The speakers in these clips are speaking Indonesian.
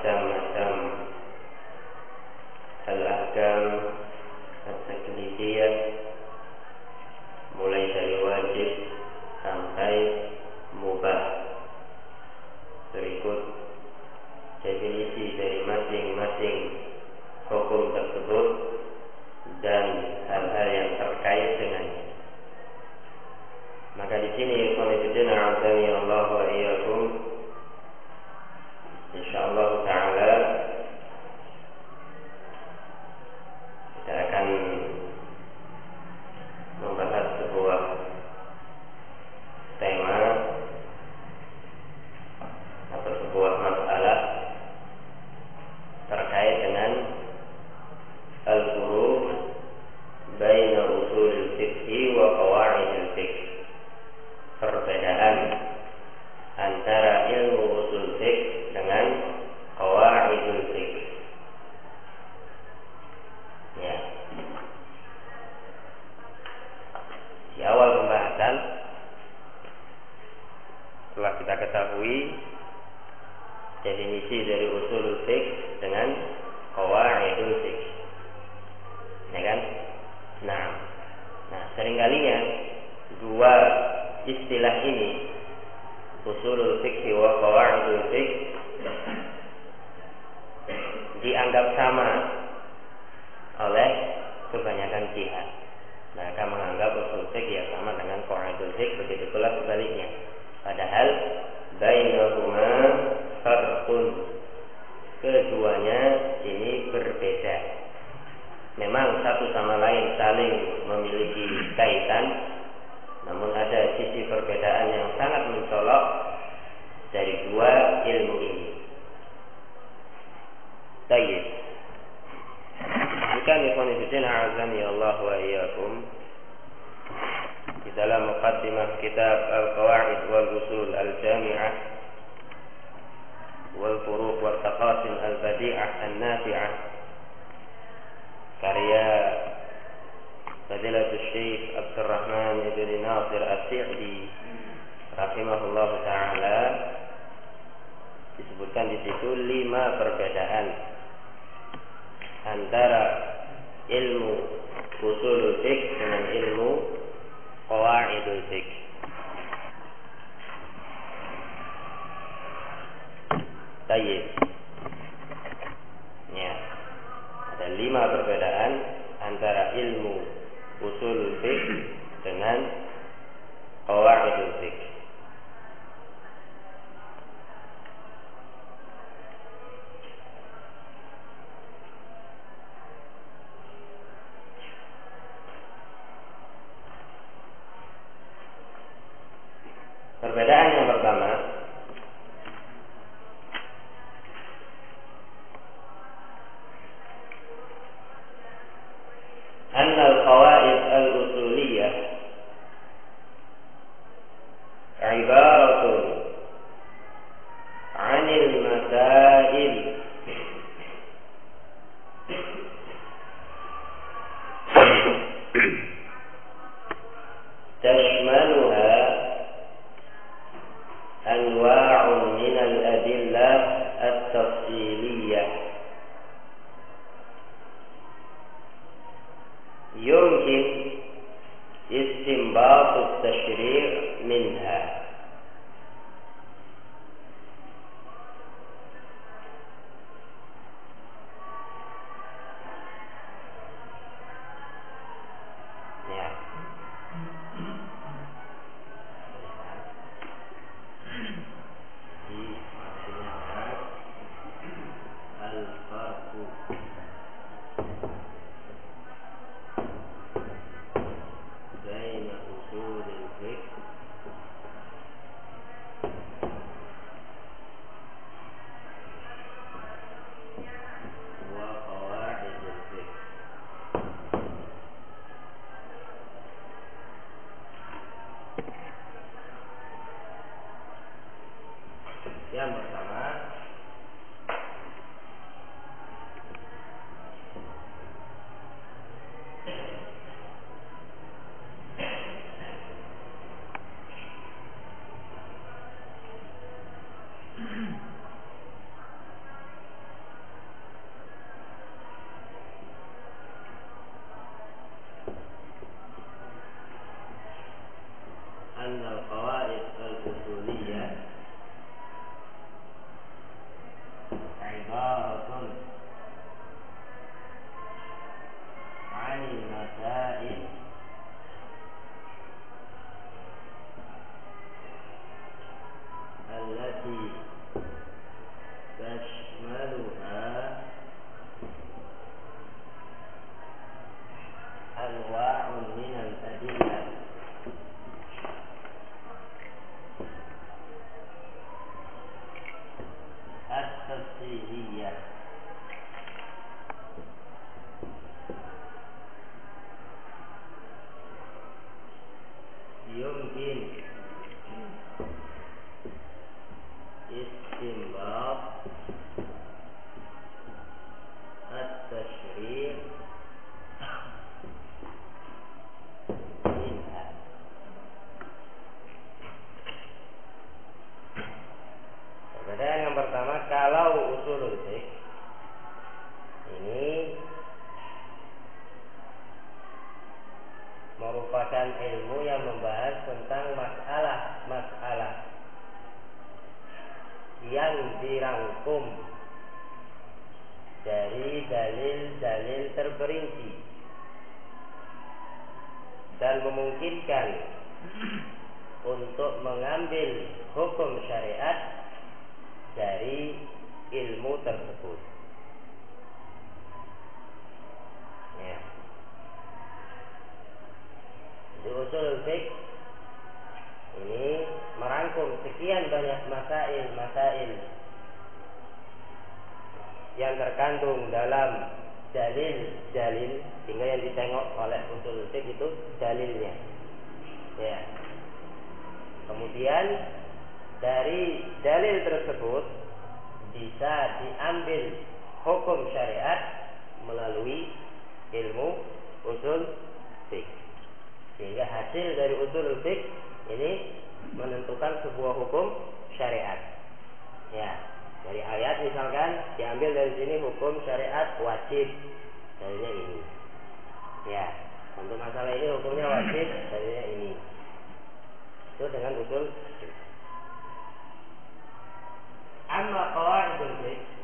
macam-macam al-ahkam at-taklifiyah, mulai dari wajib sampai mubah. Berikut definisi dari masing-masing hukum tersebut dan hal-hal yang terkait dengannya. Maka di sini qanifidina azani Allah wa iyyakum, insyaallah taala kita akan membahas sebuah tema atau sebuah masalah terkait dengan al-furuq baina usul al-fiqh wa qawaid al-fiqh, perbedaan antara ilmu usul fiqh dengan qawaid al-fiqh. Ya. Di awal pembahasan telah kita ketahui definisi dari usul fiqh dengan qawaid al-fiqh. Ya kan? Nah, seringkalinya dua istilah ini, usulul fiqh wa qawaidul fiqh, dianggap sama oleh kebanyakan pihak. Mereka menganggap usul fiqh ya sama dengan qawaidul fiqh, begitu pula sebaliknya. Padahal bainahuma farqun, keduanya ini berbeda. Memang satu sama lain saling memiliki kaitan, namun ada sisi perbedaan yang sangat mencolok dari dua ilmu ini. Baik. Bukan ikhwanifidin a'azani Allah wa iyyakum, di dalam muqaddimah kitab Al-Qawaid wal Usul Al-Jami'ah wal Furuq wal Taqasim Al-Badi'ah An-Nafi'ah, karya Fadilatul Syekh Abdurrahman ibn Nasir As-Sa'di rahimahullah taala, disebutkan di situ 5 perbedaan antara ilmu usulul fiqh dengan ilmu qawaidul fiqh. Tayyib. Ya. Ada 5 perbedaan antara ilmu usulul fiqh dengan qawaidul fiqh. Perbedaan yang pertama, أن القواعد الأصولية عبارة عن المسائل تشملها أنواع من الأدلة التفصيلية يمكن استنباط التشريع منها. ibaratun 'anil masail allati tashmaluha anwa'un minal adillah at-tafsiliyah yumkin istinbat at-tashri' minha. Perbedaan yang pertama, kalau usulul fiqh ini merupakan ilmu yang membahas tentang masalah-masalah yang dirangkum dari dalil-dalil terperinci dan memungkinkan untuk mengambil hukum syariat dari ilmu tersebut. Ya. Di usul fiqh ini merangkum sekian banyak masail yang terkandung dalam dalil-dalil, sehingga yang ditengok oleh usul fiqh itu dalilnya. Ya. Kemudian dari dalil tersebut bisa diambil hukum syariat melalui ilmu usul fiqh, sehingga hasil dari usul fiqh ini menentukan sebuah hukum syariat. Ya, dari ayat misalkan diambil dari sini hukum syariat wajib, dalilnya ini. Ya, untuk masalah ini hukumnya wajib, dalilnya ini. Itu dengan usul fiqh. Amma qawaidul fiqh,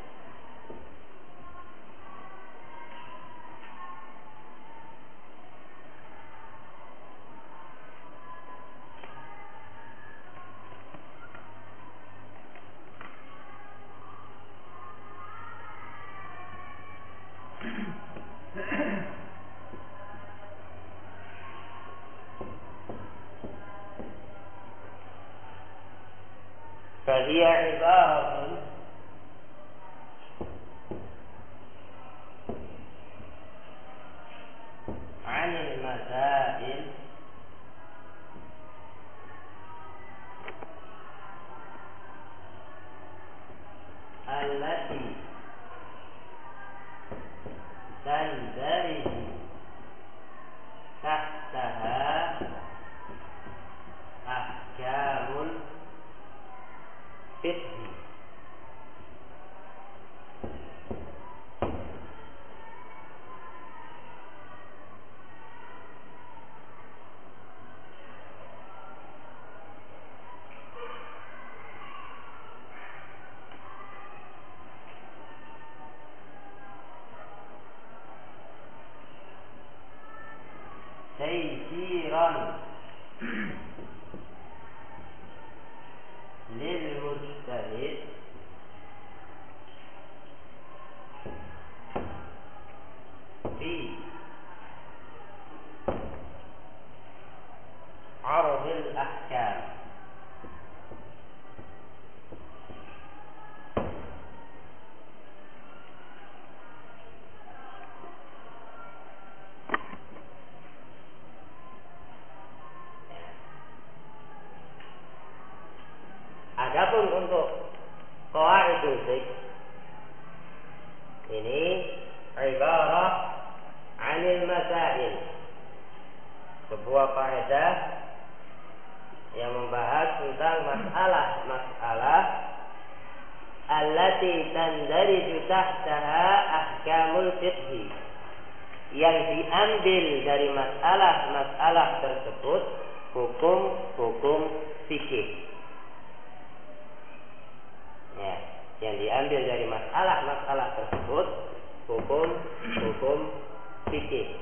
فهي عبارة عن المسائل التي تندرج تحتها أحكام الفقه. تيسيرا للمجتهد في عرض الأحكام. Adapun untuk qawaidul fiqh ini ibarah 'anil masail, sebuah kaidah yang membahas tentang masalah-masalah allati tandariju tahtaha ahkamul fiqh, yang diambil dari masalah-masalah tersebut hukum-hukum fikih. Ya, yang diambil dari masalah-masalah masalah tersebut hukum fikih.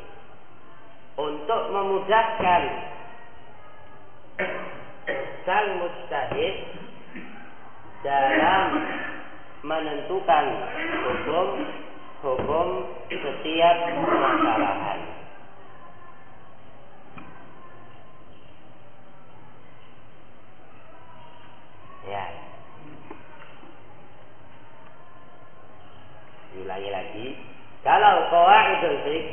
Untuk memudahkan sang mujtahid dalam menentukan hukum setiap permasalahan. Ya. Diulangi lagi. Kalau qawaidul fiqh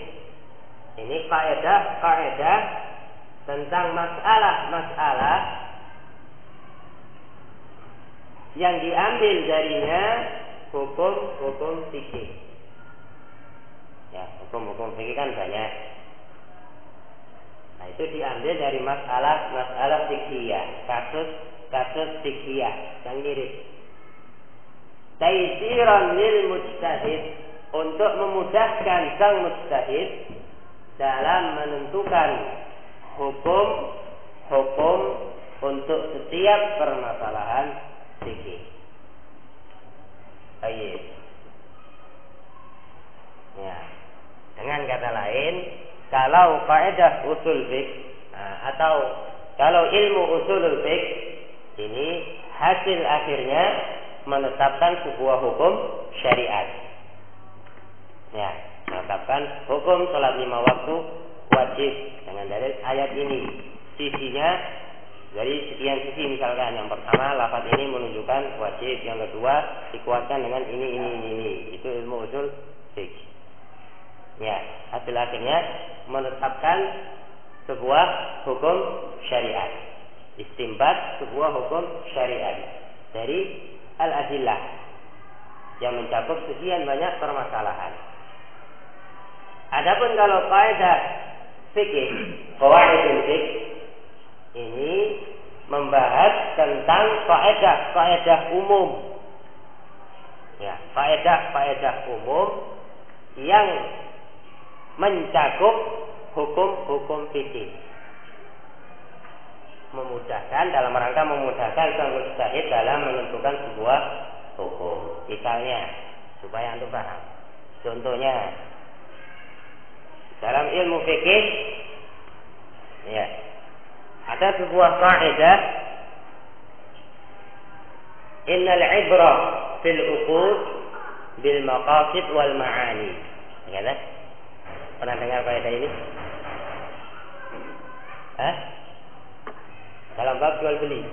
ini kaidah tentang masalah yang diambil darinya hukum fikih. Ya, hukum fikih kan banyak. Nah, itu diambil dari masalah fikhiyah, kasus fikhiyah yang mirip. Taisiran lil mujtahid, untuk memudahkan sang mujtahid dalam menentukan hukum untuk setiap permasalahan fikih. Baik. Ya. Dengan kata lain, kalau kaidah usul fiqh atau kalau ilmu usulul fiqh ini hasil akhirnya menetapkan sebuah hukum syariat. Ya, menetapkan hukum salat 5 waktu wajib dengan dalil ayat ini. Sisinya dari sekian sisi, misalkan yang pertama lafaz ini menunjukkan wajib, yang kedua dikuatkan dengan ini. Itu ilmu usul fiqh. Ya, hasil akhirnya menetapkan sebuah hukum syariat. Istimbat sebuah hukum syariat dari al-adillah yang mencakup sekian banyak permasalahan. Adapun kalau kaidah fikih, qawaidul fiqh ini membahas tentang kaidah umum. Ya, kaidah umum yang mencakup hukum fikih. Dalam rangka memudahkan sang mujtahid dalam menentukan sebuah hukum. Misalnya, supaya antum paham. Contohnya, dalam ilmu fikih, ya, ada sebuah kaidah, innal ibrah fil uqud bil maqasid wal ma'ani. Ya, kan? Pernah dengar kaidah ini? Dalam bab jual beli.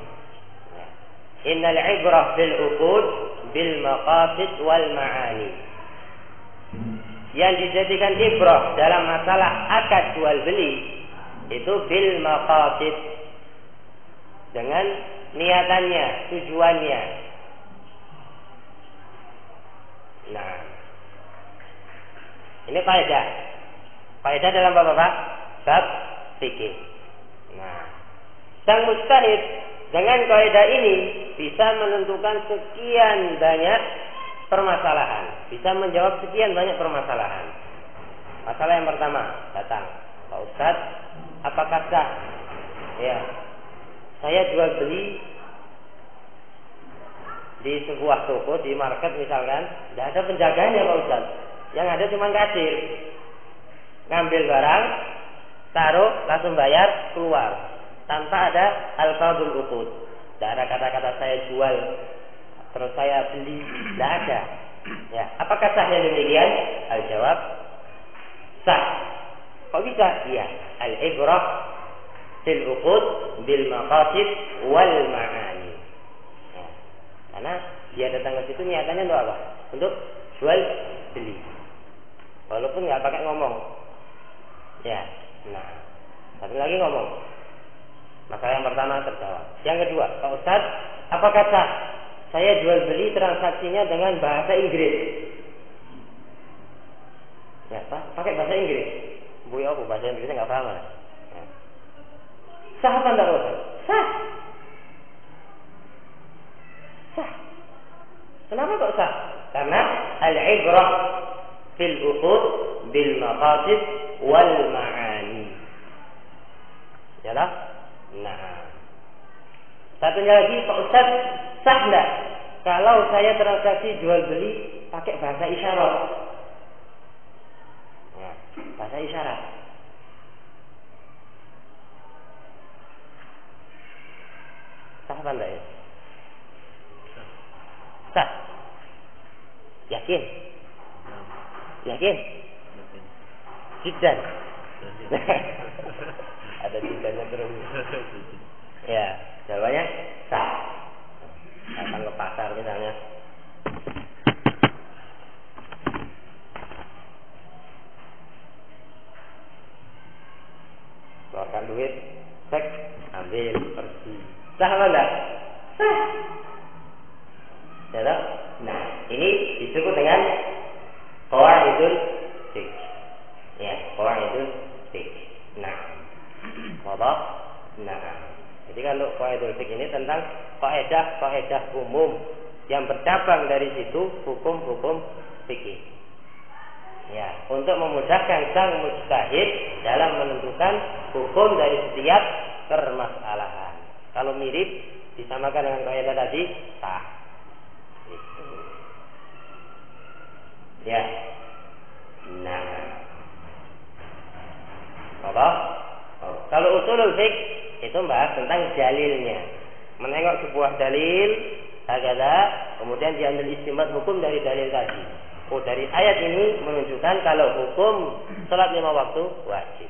Ya. Innal ibrah fil uqud bil maqasid wal ma'ani. Yang dijadikan ibrah dalam masalah akad jual beli itu bil maqasid, dengan niatannya, tujuannya. Nah, ini kaidah dalam bab apa? Bab fikih. Nah, sang mujtahid dengan kaidah ini bisa menentukan sekian banyak permasalahan, bisa menjawab sekian banyak permasalahan. Masalah yang pertama datang, Pak Ustaz, apakah sah? Ya, saya jual beli di sebuah toko, di market misalkan, tidak ada penjaganya Pak Ustaz, yang ada cuma kasir, ngambil barang, taruh, langsung bayar, keluar, tanpa ada al-qadul uqud. Tidak ada kata-kata saya jual terus saya beli, tidak ada. Ya, apakah sah yang demikian? Al-jawab sah. Kok bisa? Iya. Al-ibrah fil uqud bil maqasid wal ma'ani. Ya. Karena dia datang ke situ niatannya untuk apa? Untuk jual beli. Walaupun nggak pakai ngomong. Ya. Nah, satu lagi ngomong. Masalah yang pertama terjawab. Yang kedua, Pak Ustaz, apakah sah saya jual beli transaksinya dengan bahasa Inggris? Ya, pakai bahasa Inggris. Bu ya, aku bahasa Inggrisnya nggak paham. Ya. Sah apa enggak Ustaz? Sah. Sah. Kenapa kok sah? Karena al-ibrah fil uqud bil maqasid wal ma'ani. Yalah. Nah, satunya lagi, Pak Ustaz, sah enggak kalau saya transaksi jual beli pakai bahasa isyarat. Ya, bahasa isyarat. Sah apa enggak ya? Sah. Yakin? Yakin? Jiddan. Ada jiddannya terus. Ya, jawabannya sah. Datang ke pasar misalnya. Keluarkan duit, cek, ambil, pergi. Sah apa enggak? Sah. Ya, nah, ini disebut dengan qawaidul fiqh. Ya, qawaidul fiqh. Nah, apa? Nah, jadi kalau qawaidul fiqh ini tentang kaidah umum yang bercabang dari situ hukum-hukum fikih. Ya, untuk memudahkan sang mujtahid dalam menentukan hukum dari setiap permasalahan. Kalau mirip disamakan dengan kaidah tadi, sah. Itu. Ya. Nah. Apa? Oh. Kalau usulul fiqh itu membahas tentang dalilnya. Menengok sebuah dalil, kemudian diambil istimbat hukum dari dalil tadi. Oh, dari ayat ini menunjukkan kalau hukum salat 5 waktu wajib.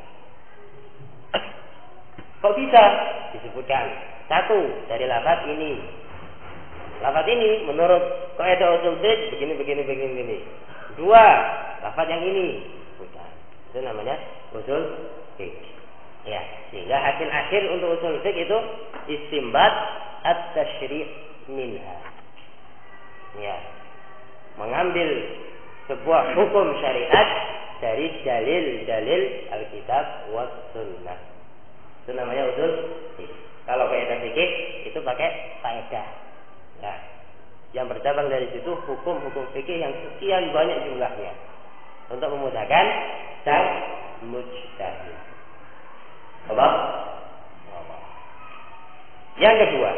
Kok bisa? Disebutkan satu dari lafaz ini. Lafaz ini menurut kaidah usul fiqh begini. Dua, lafaz yang ini. Bukan. Itu namanya usul fiqh. Ya, sehingga hasil akhir untuk usul fiqh itu istimbat at-tasyri' minha. Ya. Mengambil sebuah hukum syariat dari dalil-dalil Alkitab wa Sunnah. Itu namanya usul fiqh. Kalau kaidah fikih itu pakai kaidah. Ya. Yang bercabang dari situ hukum-hukum fikih yang sekian banyak jumlahnya untuk memudahkan sang mujtahid. Apa? Yang kedua,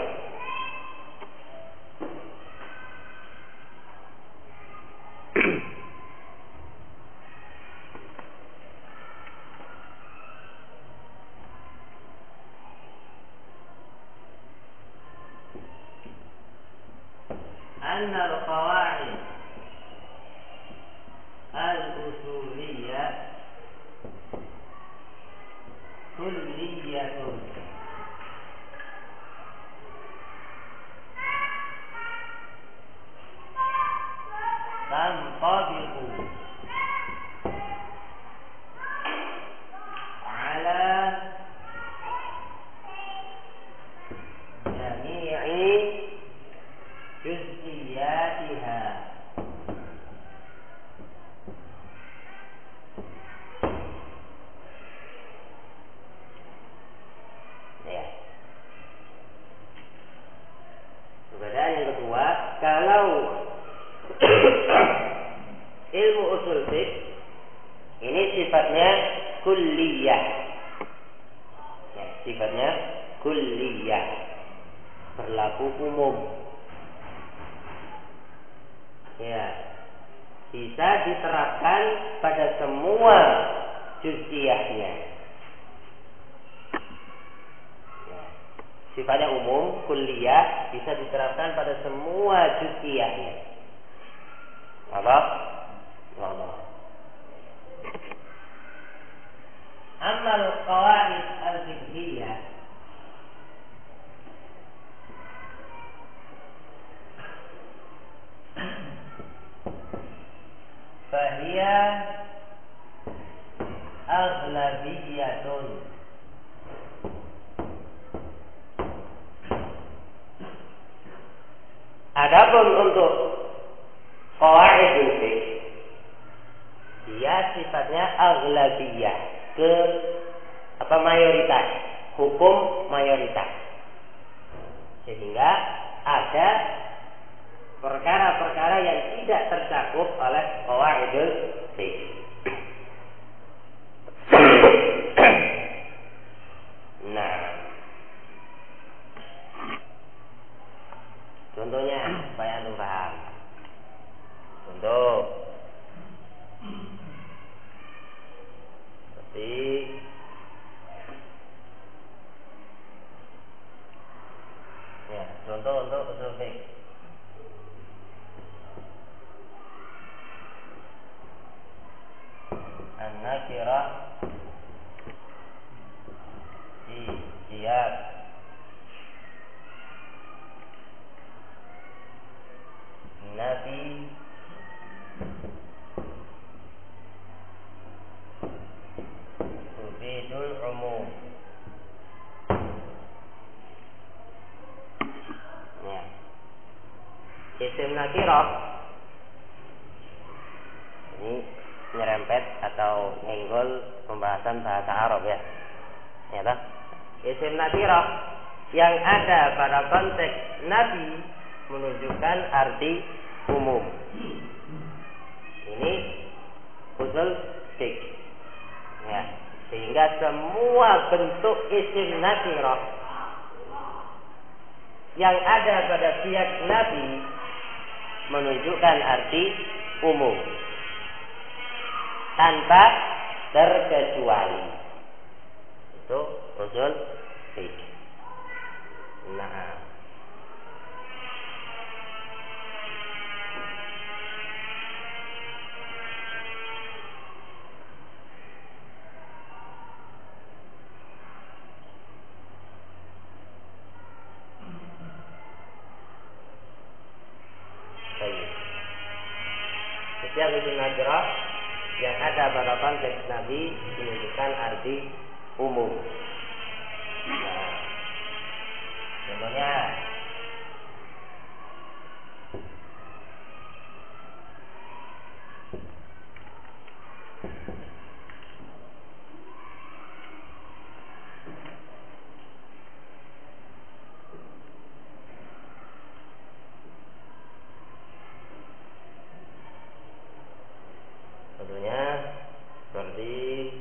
anna al-qawaid al-usuliyah kulliyatun tantabiqu ala jami'i juz'iyatiha. Ya. Perbedaan yang kedua, kalau ilmu usul fiqh ini sifatnya kulliyah. Ya, sifatnya kulliyah, berlaku umum. Ya, bisa diterapkan pada semua juz'iyahnya. Ya, sifatnya umum, kulliyah, bisa diterapkan pada semua juz'iyahnya. Apa? Allah. Amal qawaid al-fiqhiyah fahiya aghlabiyatun. Adapun untuk qawaidul fiqh, dia sifatnya aghlabiyah, mayoritas, hukum mayoritas. Sehingga ada perkara-perkara yang tidak tercakup oleh qawaidul fiqh. Nah, contohnya supaya anu nakirah ini nyerempet atau nyenggol pembahasan bahasa Arab ya. Ya toh? Isim nakirah yang ada pada konteks nabi menunjukkan arti umum. Ini usul fik. Ya, sehingga semua bentuk isim nakirah yang ada pada siyak nabi menunjukkan arti umum tanpa terkecuali. Itu usul fik. Nah, baik. Setiap isim nakirah yang ada pada konteks nabi menunjukkan arti umum. Nah, contohnya seperti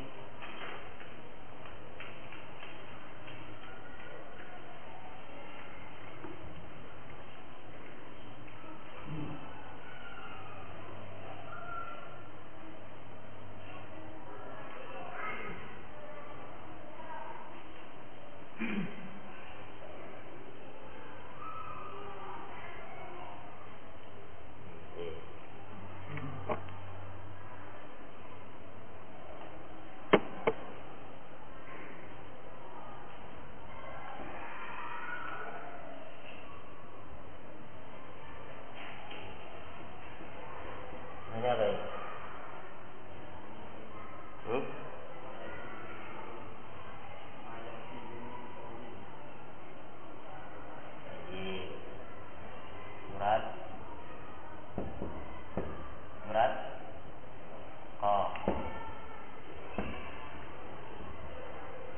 ini apa ini? Berat kok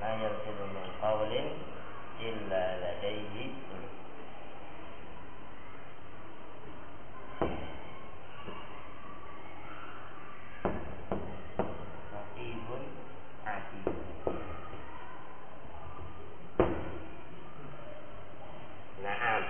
ayat min qawlin illa ladaihi raqibun atid. Naam.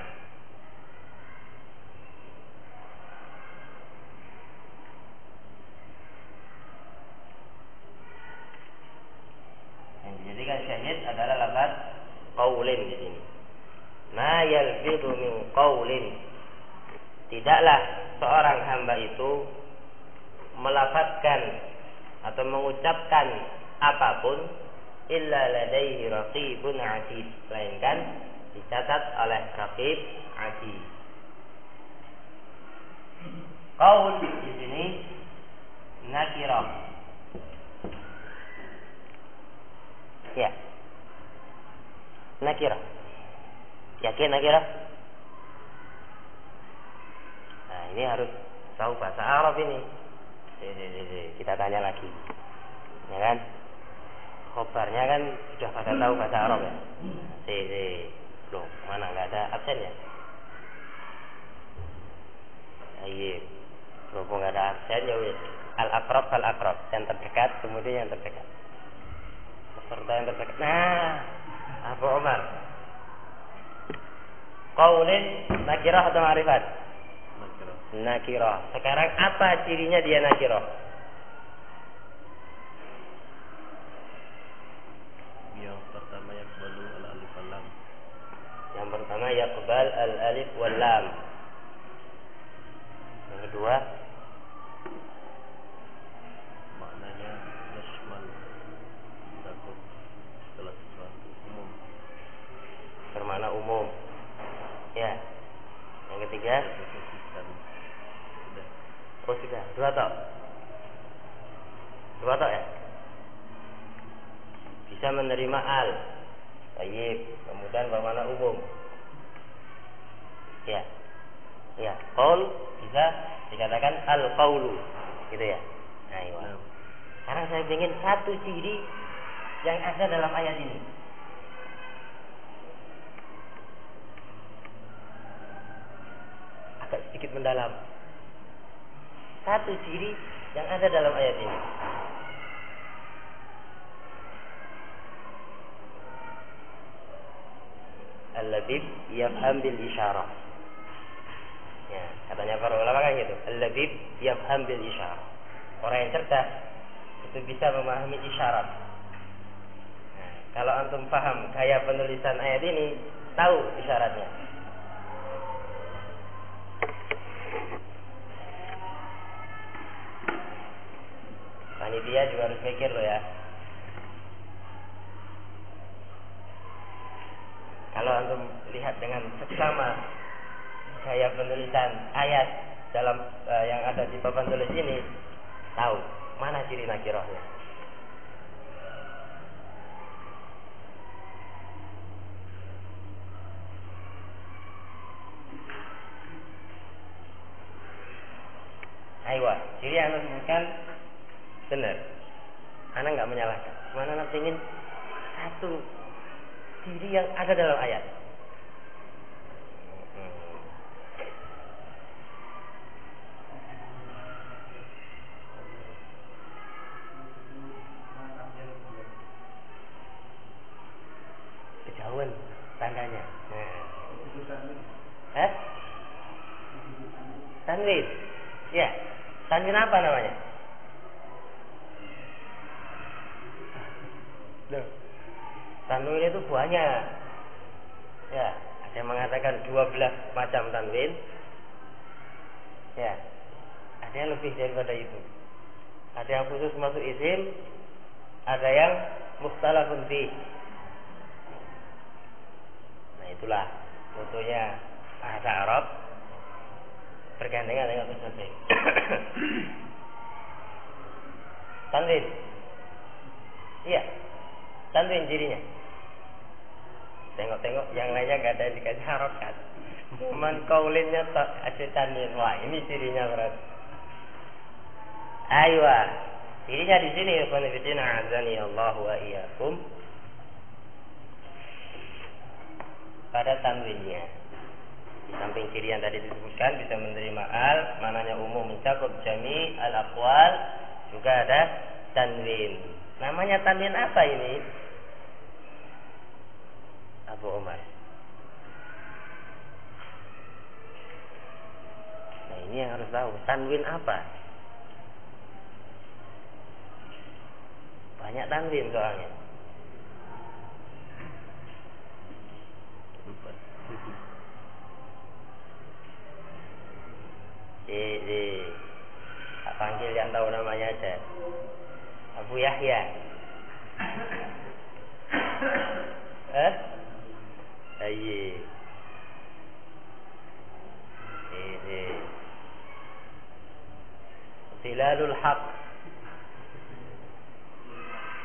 Yang dijadikan syahid adalah lafaz qaulin di sini. Ma yalfidhu min qaulin. Tidaklah seorang hamba itu melafazkan atau mengucapkan apapun illa ladaihi raqibun atid, melainkan dicatat oleh raqib atid. Qaul di sini nakirah. Ya. Nakirah. Yakin nakirah? Nah, ini harus tahu bahasa Arab ini. Kita tanya lagi. Ya kan? Khobarnya kan sudah pada tahu bahasa Arab ya. Loh, mana enggak ada absen ya? Iya. Berhubung enggak ada absen ya wis. Al-aqrab fal-aqrab, yang terdekat kemudian yang terdekat. Serta yang terdekat. Nah, Abu Umar. Qaulin nakirah atau ma'rifat? Nakirah. Sekarang apa cirinya dia nakirah? Yang pertama yaqbalu al-alif wal lam. Yang pertama yaqbal al-alif wal lam. Yang kedua Maknanya yashmal, mencakup segala sesuatu, umum. bermakna umum. Ya. Yang ketiga Khususkan. Sudah. oh sudah, dua tok ya. Bisa menerima al, baik, kemudian bermakna umum. Ya. Ya, qaul bisa dikatakan al-qaulu. Gitu ya. Nah, iya. Nah, Sekarang saya ingin satu ciri yang ada dalam ayat ini. Agak sedikit mendalam. Satu ciri yang ada dalam ayat ini. Al-labib yafham bil isyarah. Ya, katanya para ulama kan gitu. Al-labib yafham bil isyarah. Orang yang cerdas itu bisa memahami isyarat. Nah, kalau antum paham gaya penulisan ayat ini, tahu isyaratnya. Panitia juga harus mikir loh ya. Kalau antum lihat dengan seksama gaya penulisan ayat dalam yang ada di papan tulis ini, tahu mana ciri nakirahnya. Aywa, ciri yang anda sebutkan benar. Anda nggak menyalahkan. Mana anda ingin satu ciri yang ada dalam ayat. Kejauhan tandanya. Nah. Tanwin. Ya. Tanwin apa namanya? Tanwin itu banyak. Ya, ada yang mengatakan 12 macam tanwin. Ya. Ada yang lebih daripada itu. Ada yang khusus masuk isim, ada yang mukhtalafun fi. Nah, itulah fotonya bahasa Arab bergandengan dengan tersebut. Tanwin. Iya. Tanwin cirinya. Tengok-tengok yang lainnya enggak ada yang dikasih harokat. Cuman kaulinnya tak ada tanwin. Wah, ini cirinya berarti. Aywa. Cirinya di sini ikhwan fillah azani Allah wa iyyakum. Pada tanwinnya. Di samping ciri yang tadi disebutkan bisa menerima al, mananya umum mencakup jami al-aqwal, juga ada tanwin. Namanya tanwin apa ini? Abu Umar. Nah, ini yang harus tahu, tanwin apa? Banyak tanwin soalnya. lupa. Tak panggil yang tahu namanya aja. Abu Yahya. Aye. Zilalul Haq.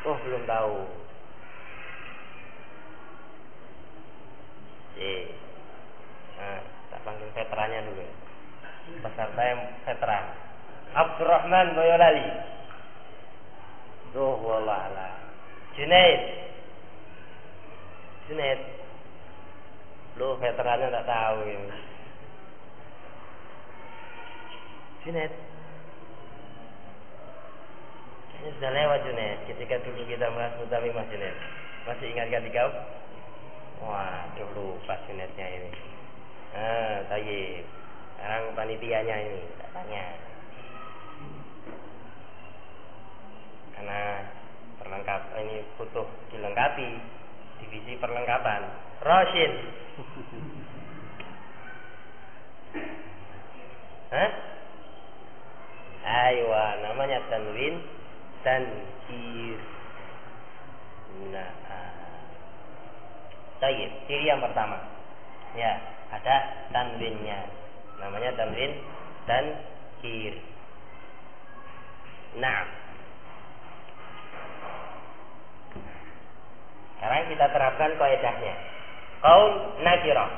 Oh, belum tahu. Tak panggil veterannya dulu. Peserta yang veteran. Abdurrahman Boyolali. Duh, wallahualam. Junaid. Lu veterannya tak tahu ini. Junaid. Kayaknya sudah lewat Junaid. Ketika dulu kita bahas Mutamimah Junaid. Masih ingatkan di kau? Wah, lupa Junaidnya ini. Tayyib. Sekarang panitianya ini, tak tanya. Karena perlengkap ini butuh dilengkapi divisi perlengkapan. Rashid. Aywa, namanya tanwin tankir. Nah, tayyib, ciri yang pertama. Ya, ada tanwinnya. Namanya tanwin tankir. Nah, sekarang kita terapkan kaidahnya. Qaul nakirah.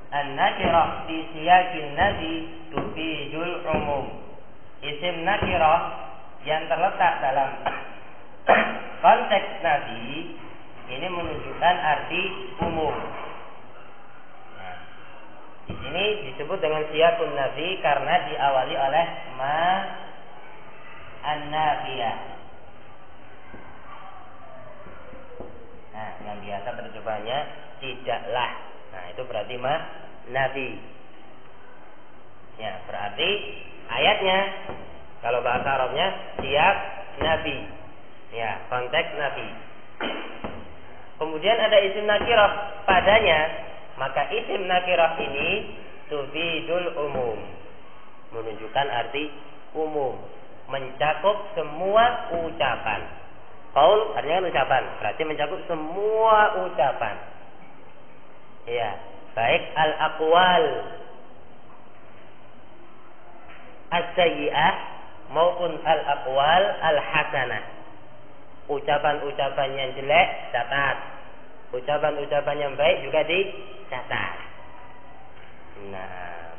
An-nakirah fi siyaqin nafi tufidul umum. Isim nakirah yang terletak dalam konteks nafi ini menunjukkan arti umum. Nah, di sini disebut dengan siyaqun nafi karena diawali oleh ma an-nafiyah. Nah, yang biasa terjemahnya tidaklah. Nah, itu berarti ma nafi. Ya, berarti ayatnya kalau bahasa Arabnya siyaq nafi. Ya, konteks nafi. Kemudian ada isim nakirah padanya, maka isim nakirah ini tufidul umum, menunjukkan arti umum, mencakup semua ucapan. Qaul artinya ucapan, berarti mencakup semua ucapan. Ya, baik al-aqwal as-sayyi'ah maupun al-aqwal al-hasanah. Ucapan-ucapan yang jelek catat, ucapan-ucapan yang baik juga dicatat. Nah,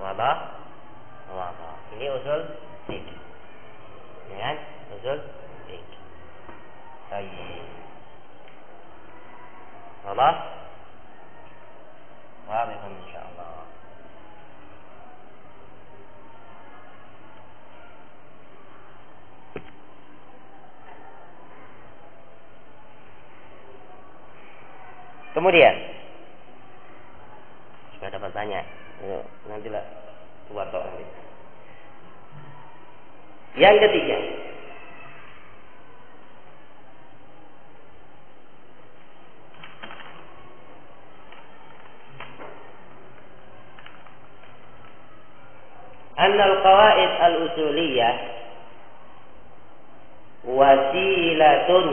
wadah. Ini usul fikih, ya kan? Usul fikih. Baik. Wadah. Wadah insyaallah. Kemudian sudah dapat tanya, nantilah buat nanti. Yang ketiga, annal qawaid al-usuliyah wasilatun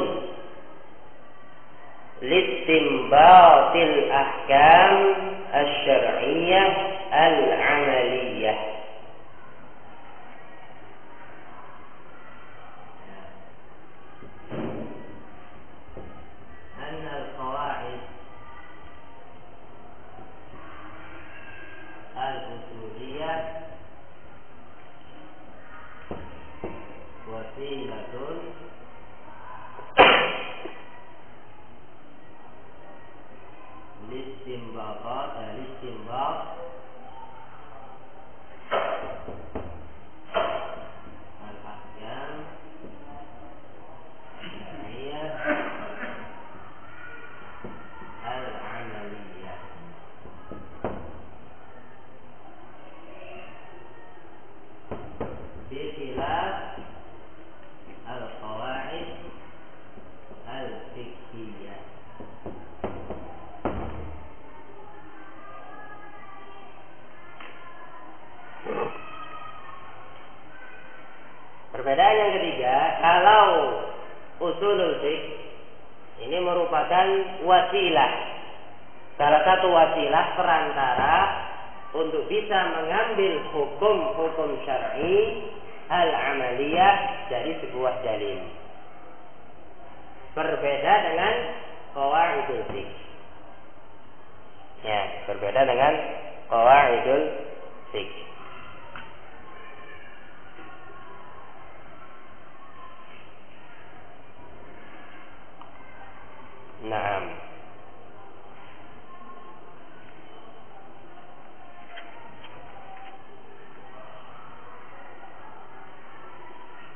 listinbatil ahkam asy-syar'iyyah al-'amaliyah. Annal qawaid al-usuliyah wasilatun listinbat al-ahkam syar'iyyah al-'amaliyah. Bikhilaf al-qawaid al-fiqhiyah. Perbedaan yang ketiga, kalau usulul fiqh ini merupakan wasilah, salah satu wasilah perantara untuk bisa mengambil hukum-hukum syar'i al-amaliyah dari sebuah dalil. Berbeda dengan qawaidul fiqh. Ya, berbeda dengan qawaidul fiqh. Naam.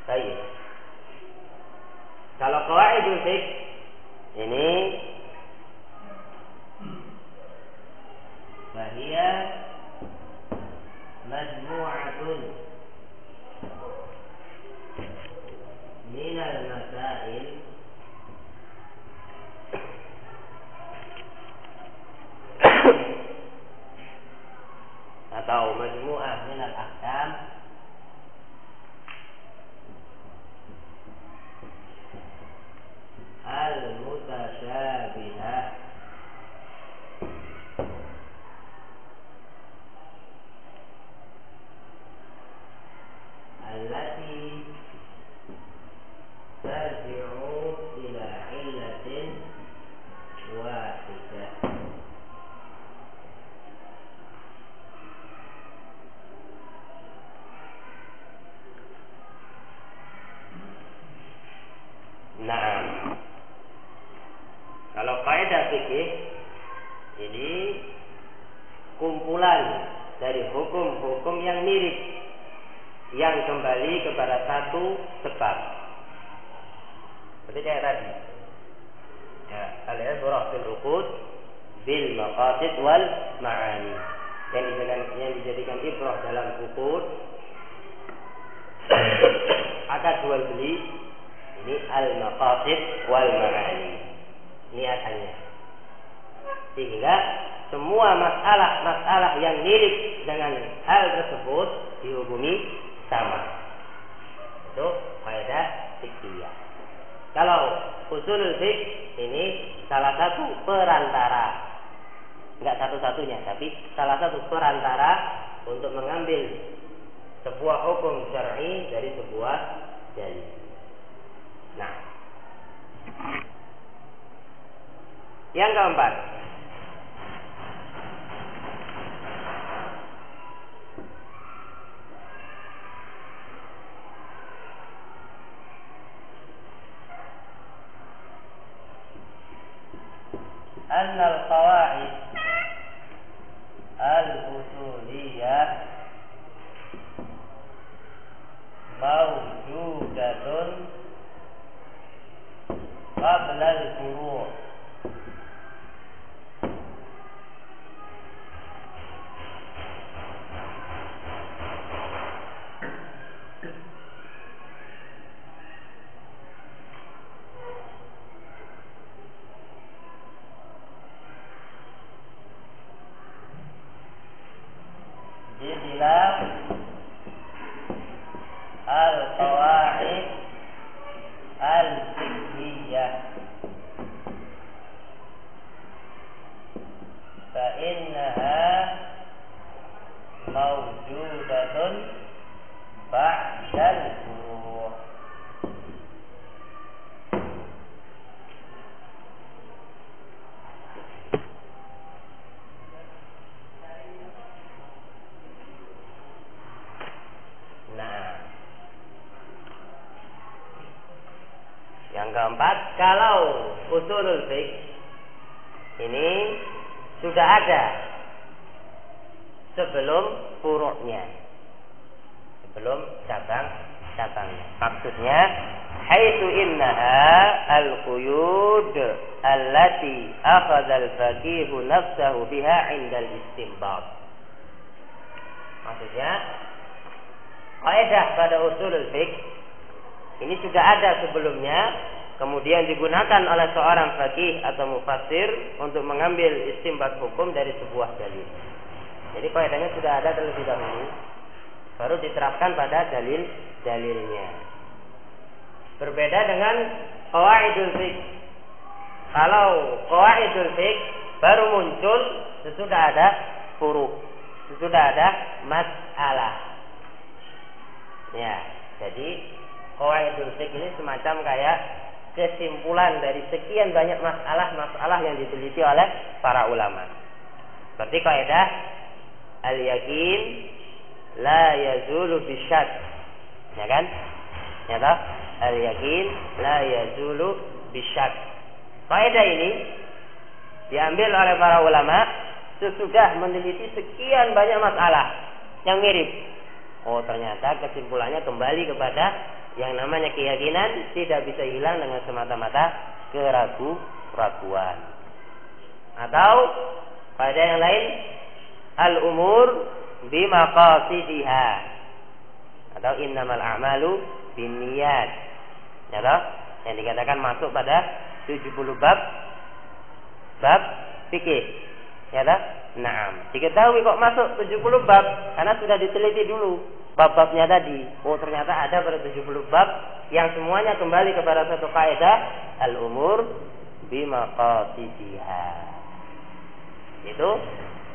Baik. Kalau qawaidul fiqh ini bahia majmu'atun minal masail atau majmu'ah minal ahkam al-mutasyabihah yang kembali kepada satu sebab. Seperti kayak tadi. Ya, al-ibrah fil uqud bil maqasid wal ma'ani. Yang dijadikan ibrah dalam uqud akad jual beli ini al-maqasid wal ma'ani. Niatannya. Sehingga semua masalah yang mirip dengan hal tersebut dihukumi sama. Itu kaidah fiqhiyah. Kalau usulul fiqh ini salah satu perantara, enggak satu-satunya, tapi salah satu perantara untuk mengambil sebuah hukum syar'i dari sebuah dalil. Nah, yang keempat, أن القواعد الأصولية موجودة قبل الفروع. Istilah al-qawaid al-fiqhiyah fa innaha mawjudatun ba'dal furu'. Yang keempat, kalau usulul fiqh ini sudah ada sebelum furu'nya, sebelum cabang-cabangnya. Maksudnya, haitsu innaha al-quyud allati akhadha al-faqih nafsahu biha 'inda al-istinbat. Maksudnya, kaidah pada usulul fiqh ini sudah ada sebelumnya, kemudian digunakan oleh seorang faqih atau mufassir untuk mengambil istinbat hukum dari sebuah dalil. Jadi kaidahnya sudah ada terlebih dahulu, baru diterapkan pada dalilnya. Berbeda dengan qawaidul fiqh. Kalau qawaidul fiqh baru muncul sesudah ada furu', sesudah ada masalah. Ya, jadi qawaidul fiqh ini semacam kayak kesimpulan dari sekian banyak masalah yang diteliti oleh para ulama. Seperti kaidah al-yaqin la yazulu bisyak. Ya kan? Ya toh? Al-yaqin la yazulu bisyak. Kaidah ini diambil oleh para ulama sesudah meneliti sekian banyak masalah yang mirip. Oh, ternyata kesimpulannya kembali kepada yang namanya keyakinan tidak bisa hilang dengan semata-mata keraguan. Atau pada yang lain, al-umur bimaqasidiha, atau innamal a'malu binniyat. Ya toh? Yang dikatakan masuk pada 70 bab fikih. Ya toh? Naam. Diketahui kok masuk 70 bab karena sudah diteliti dulu bab-babnya tadi. Oh, ternyata ada pada 70 bab yang semuanya kembali kepada satu kaidah al-umur bimaqasidiha. Itu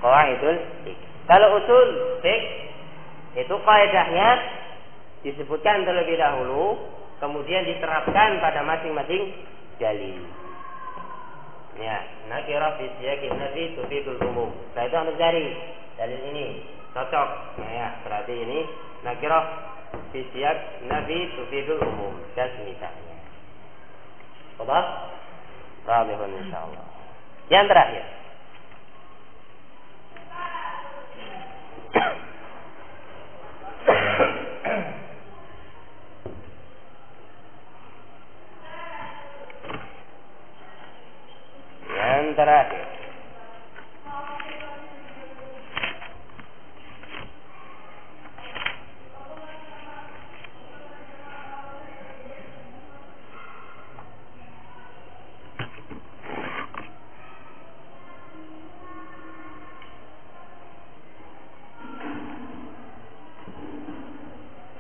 qawaidul fiqh. Kalau usul fiqh itu kaidahnya disebutkan terlebih dahulu, kemudian diterapkan pada masing-masing dalil. Ya, nakirah fi siyaqin nafi tufidul umum. Nah, itu untuk cari dalil ini cocok. Ya, berarti ini nakirah fi siyaq nafi tufidul umum dan semisalnya. Bapak, rabihun insyaallah. Yang terakhir,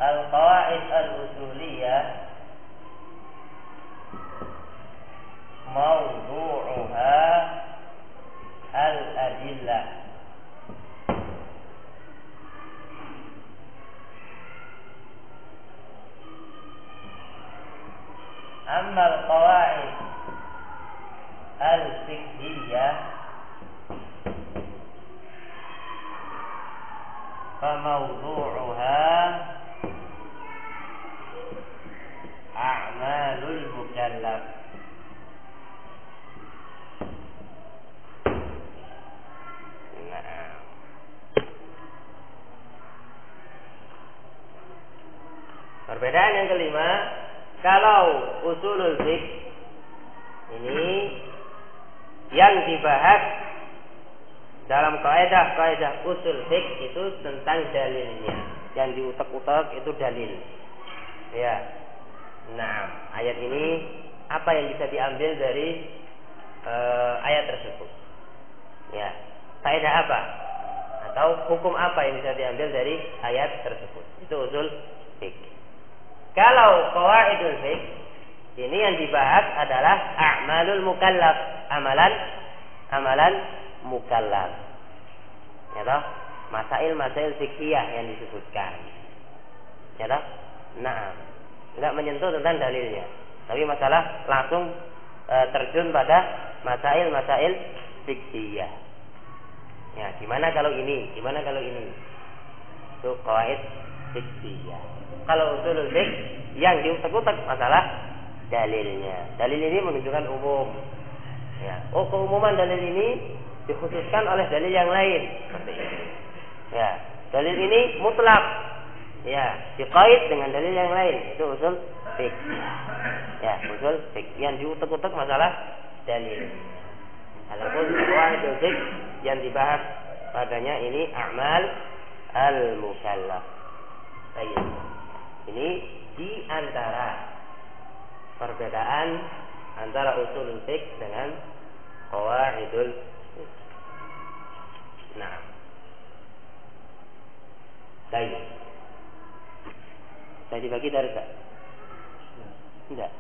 al-qawaid al-usuliyah mawdu'uha al-adillah. Amma al-qawaid al-fiqhiyah famawdu'uha a'malul mukallaf. Perbedaan yang kelima, kalau usulul fiqh ini yang dibahas dalam kaidah usul fiqh itu tentang dalilnya, yang diutak-utak itu dalil. Ya. Nah, ayat ini apa yang bisa diambil dari ayat tersebut? Ya, kaidah apa? Atau hukum apa yang bisa diambil dari ayat tersebut? Itu usul fiqh. Kalau qawaidul fiqh ini yang dibahas adalah a'malul mukallaf, amalan mukallaf. Ya toh? Masail fiqhiyah yang disebutkan. Ya toh? Nah, tidak menyentuh tentang dalilnya, tapi masalah langsung terjun pada masail fiqhiyah. Ya, gimana kalau ini? Gimana kalau ini? Itu qawaid fiqhiyah. Kalau usulul fiqh yang diutak-utak masalah dalilnya. Dalil ini menunjukkan umum. Ya. Oh, keumuman dalil ini dikhususkan oleh dalil yang lain. Seperti ini. Ya. Dalil ini mutlak. Ya, dikait dengan dalil yang lain. Itu usul fiqh. Ya, usul fiqh yang diutak-utak masalah dalil. Adapun qawaidul fiqh yang dibahas padanya ini a'mal al-mukallaf. Baik. Ini di antara perbedaan antara usulul fiqh dengan qawaidul fiqh. Nah, baik. Tadi pagi dari tak? Tidak.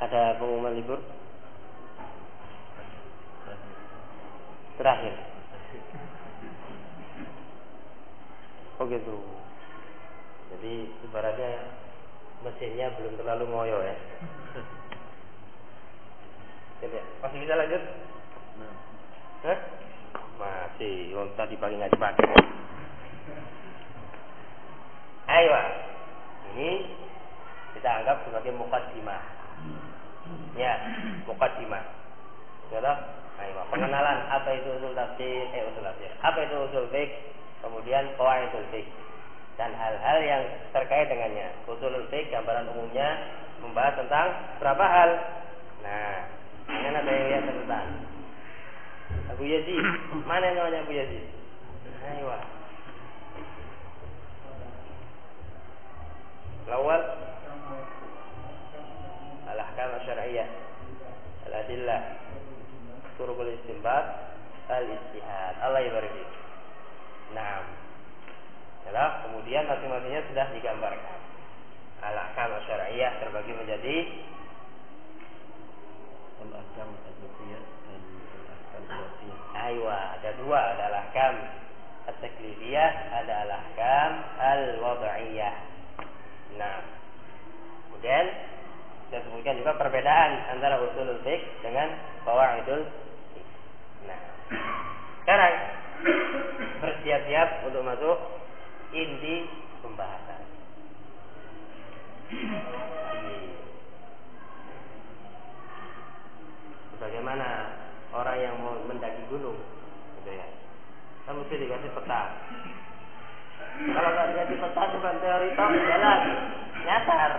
Ada pengumuman libur? Terakhir. Oh gitu. Jadi ibaratnya mesinnya belum terlalu ngoyo ya. Masih bisa lanjut? Hah? Masih. Tadi pagi nggak dipakai. Ayo, ini kita anggap sebagai muqaddimah. Ya, muqaddimah. Sudah? Ayo, pengenalan apa itu usul tafsir, apa itu usul fiqh, kemudian qawaidul fiqh dan hal-hal yang terkait dengannya. Usulul fiqh gambaran umumnya membahas tentang berapa hal. Nah, ini ada yang lihat catatan. Abu Yazid, mana namanya Abu Yazid? Ayo. Lawal al-ahkam asy-syar'iyyah, al-adillah, turukul istinbat, al-ijtihad. Allah yabarik. Naam. Adalah kemudian masing-masingnya sudah digambarkan. Al-ahkam asy-syar'iyyah terbagi menjadi al-ahkam at-taklifiyah dan al-ahkam al-wad'iyah. Aywa, ada dua, ada al-ahkam at-taklifiyah, ada al-ahkam al-wad'iyah. Nah, kemudian saya sebutkan juga perbedaan antara usulul fiqh dengan qawaidul fiqh. Nah, sekarang bersiap-siap untuk masuk inti pembahasan. Bagaimana orang yang mau mendaki gunung, gitu ya? Kan mesti dikasih peta. Kalau nggak dikasih peta bukan teori toh, jalan nyasar,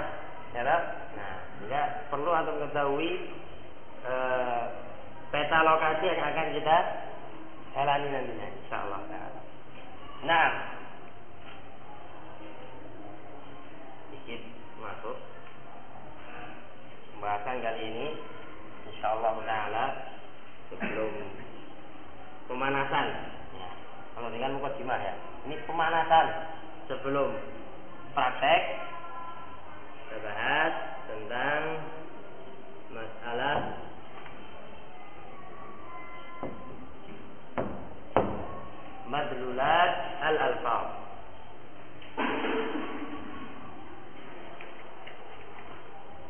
ya kan? Nah, sehingga perlu untuk mengetahui peta lokasi yang akan kita jalani nantinya, insyaallah. Nah, sedikit masuk pembahasan kali ini, insyaallah taala sebelum pemanasan. Ya, kalau dengan mukadimah ya, ini pemanasan sebelum praktek kita bahas tentang masalah madlulat al-alfaz.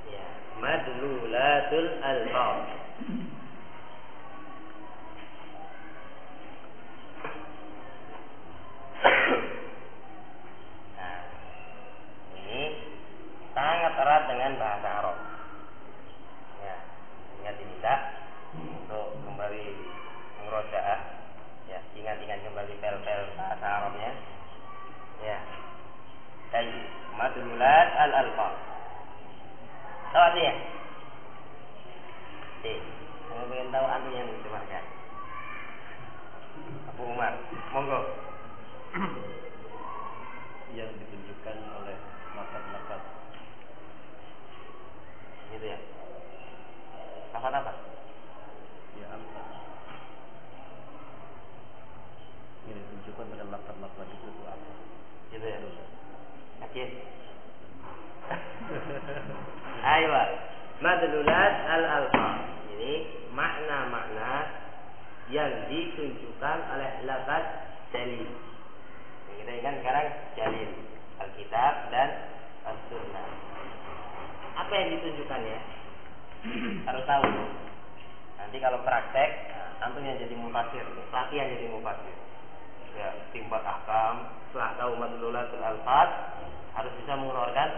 Ya, madlulatul alfaz. Nah, ini sangat erat dengan bahasa Arab. Ya, ingat diminta untuk kembali mengrojaah, ya, ingat-ingat kembali pel-pel bahasa Arabnya. Ya, baik, madlulat al-alfaz. Tahu artinya? Saya ingin tahu artinya yang diterjemahkan. Abu Umar, monggo. Yang ditunjukkan oleh lafaz-lafaz. Gitu ya. Lafaz apa? Ya, alfaz. Yang ditunjukkan dengan lafaz-lafaz itu apa? Gitu ya. Yakin? Ayo, madlulat al-alfaz. Ini makna-makna yang ditunjukkan oleh lafaz dalil. Yang kita ingat sekarang dalil, Alkitab dan As-Sunnah. Apa yang ditunjukkannya? Harus tahu. Nanti kalau praktek, antum yang jadi mufasir, latihan jadi mufasir. Ya, istinbat ahkam, setelah tahu madlulatul alfaz, harus bisa mengeluarkan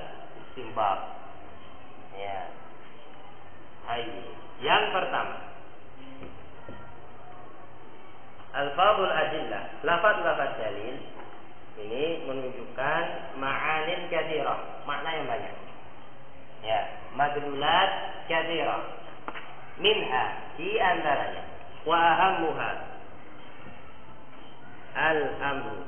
istinbat. Ya. Hai. Yang pertama, alfazul adillah, lafaz-lafaz dalil ini menunjukkan ma'anin katsirah, makna yang banyak. Ya, madlulat katsirah. Minha, di antaranya, wa ahammuha al-amru.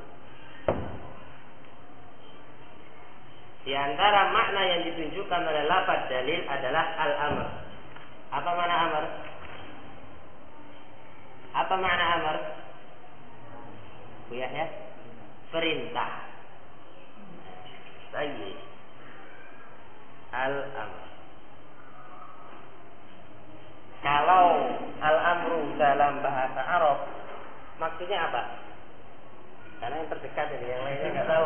Di antara makna yang ditunjukkan oleh lafaz dalil adalah al-amr. Apa makna amr? Apa makna amr? Buya ya? Perintah. Baik. Al-amr. Kalau al-amru dalam bahasa Arab maksudnya apa? Karena yang terdekat ini, yang lainnya nggak tahu.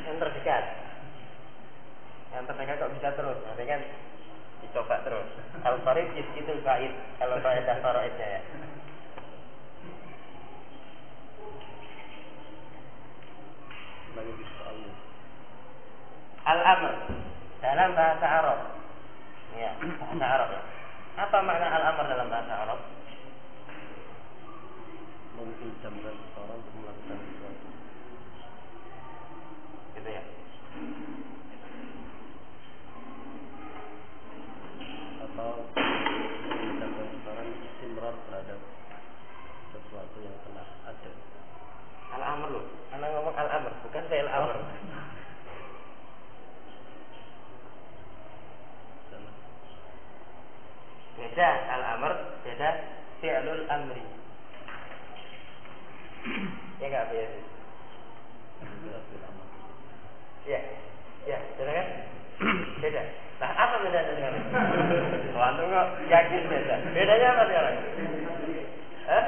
Yang terdekat. Yang terdekat kok bisa terus? Nanti kan dicoba terus. Al-Qarib itu bait. Kalau kaidah faraidnya ya. Lagi di soalnya. Al-amr dalam bahasa Arab. Ya, bahasa Arab ya. Apa makna al-amr dalam bahasa Arab? Menginjamkan seseorang untuk melakukan sesuatu. Gitu ya. Atau menginjamkan seseorang istimrar terhadap sesuatu yang telah ada. Al-amr loh. Anda ngomong al-amr, bukan fi'il amr. Beda al-amr, beda fi'lul amri. Ya enggak beda. Ya. Ya, beda kan? Beda. Nah, apa bedanya sekarang? Oh, antum kok yakin beda? Bedanya apa sekarang? Hah?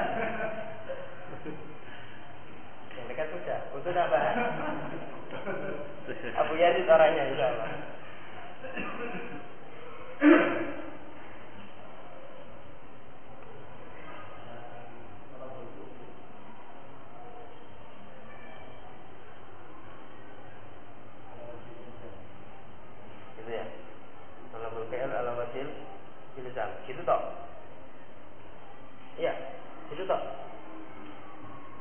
Yang dekat sudah. Untuk tambahan. Abu Yazid orangnya insyaallah. Gitu ya. Talabul fi'il ala wajhil ilzam. Gitu toh? Iya. Gitu toh?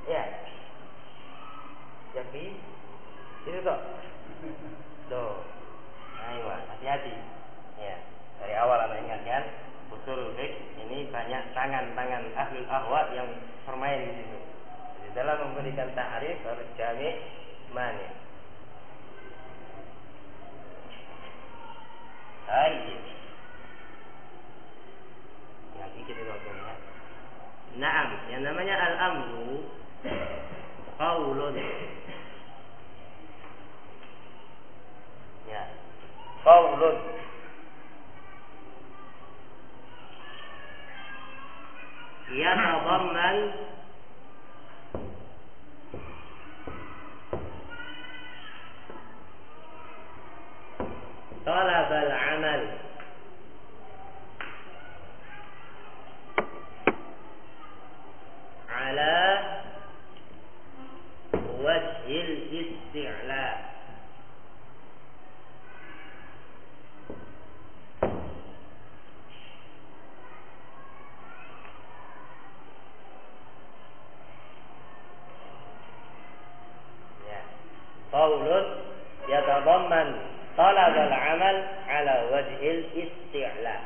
Iya. Yakin? Gitu toh? Loh. Ayo, hati-hati. Ya. Dari awal Anda ingatkan, usul fiqh ini banyak tangan-tangan ahlul ahwa yang bermain di situ. Di dalam memberikan ta'rif harus jami' mani. Baik. Lagi kita lihat. Naam, yang namanya al-amru qaulun. qaulun. Yatadamman talab al-amal ala wajhil isti'la. Qaulun yatadamman talab al-amal ala wajhil isti'la.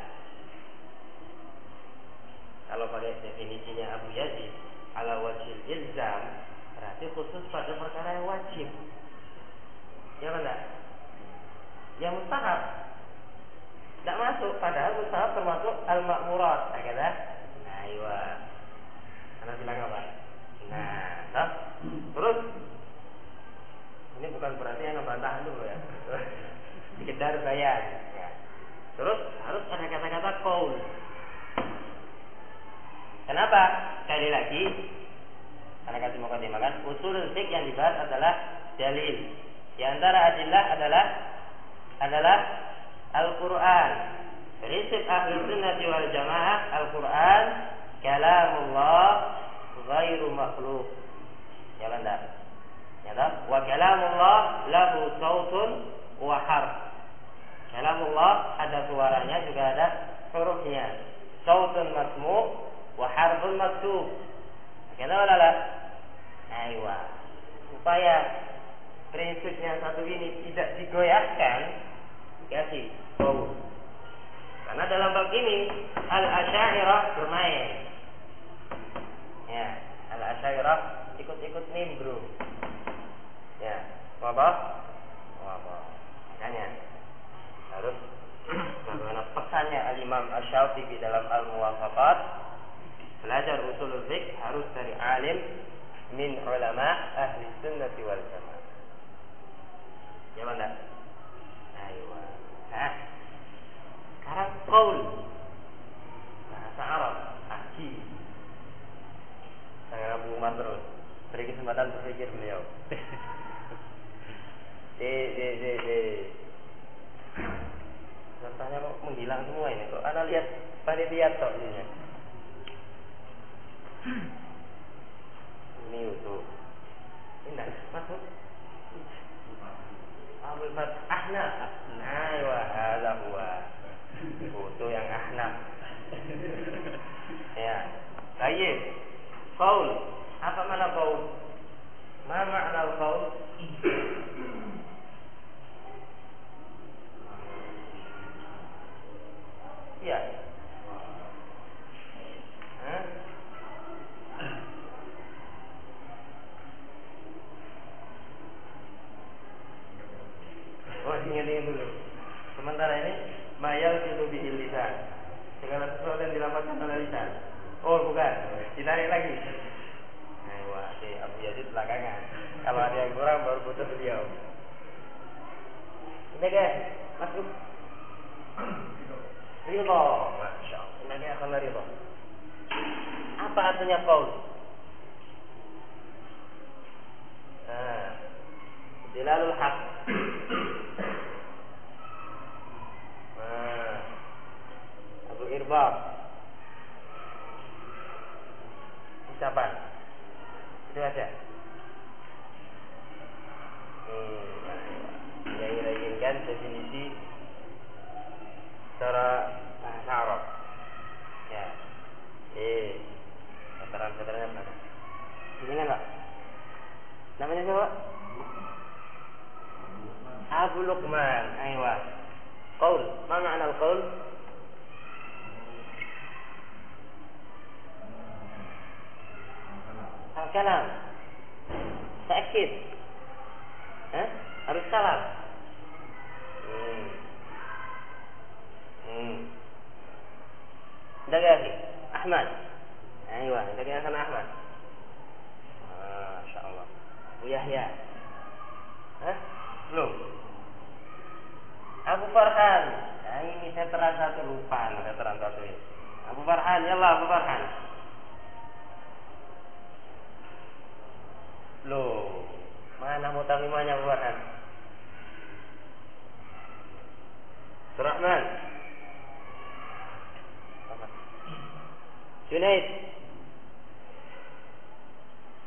Kalau pakai definisinya Abu Yazid, ala wajhil ilzam, berarti khusus pada perkara yang wajib. Ya enggak? Yang mustahab tidak masuk, padahal mustahab termasuk al-ma'murat. Kata, aywa. Anda bilang apa? Nah, tak? Terus ini bukan berarti yang ngebantah dulu ya. Sekedar bayan. Ya. Terus harus ada kata-kata qaul. Kenapa? Sekali lagi, karena kasih mau dimakan. Usul fiqh yang dibahas adalah dalil. Di antara adillah adalah Al-Quran. Prinsip ahli sunnah wal jamaah, Al-Quran kalamullah ghairu makhluk. Ya benar. Ya tak? Wa kalamullah lahu sautun wa harf. Kalamullah ada suaranya juga ada hurufnya. Sautun masmu' wa harfun maktub. Kenapa lah? Aywa. Supaya prinsipnya satu ini tidak digoyahkan, dikasih qaul. Karena dalam bab ini al-Asy'ariyah bermain. Ya, al-Asy'ariyah ikut-ikut nimbrung. Ya, apa? Makanya harus bagaimana pesannya al-Imam Asy-Syafi'i dalam Al-Muwafaqat, belajar usul fiqh harus dari alim min ulama ahli sunnati wal jamaah. Ya mana? Aywa. Sekarang qaul bahasa Arab aji. Saya Abu Umar terus beri kesempatan berpikir beliau. Contohnya kok menghilang semua ini. Kok Anda lihat panitia tok ini. Ini utuh. Ini masuk. Abul Fath Ahnaf. Aywa, hadza huwa. Utuh yang Ahnaf. Ya. Baik. Qaul. Apa makna qaul? Ma makna al-qaul? Ya. Oh, ingat-ingat dulu. Sementara ini mayal fidu bil lisan. Segala sesuatu yang dilapatkan oleh lisan. Oh, bukan. Ditarik lagi. Wah, si Abu Yazid belakangan. Kalau ada yang kurang baru butuh beliau. Ini guys, masuk. Ridho, masya Allah. Ini akan ridho. Apa artinya qaul? Dilalul haq. Abu Irbaq. Ucapan. Itu aja. Yang kita inginkan definisi secara bahasa Arab. Ya. Veteran-veterannya mana? Ini kan Pak? Namanya siapa? Abu Luqman. Aywa. Qaul. Ma ma'na al-qaul? Al-kalam. Ta'kid. Harus salam. Dagaki Ahmad. Aywa, dagaki akan Ahmad. Masya Allah. Abu Yahya. Belum. Abu Farhan. Nah, ini veteran satu lupa, veteran satu ini. Abu Farhan, yallah Abu Farhan. Loh, mana mutamimanya Abu Farhan? Surahman. Junaid.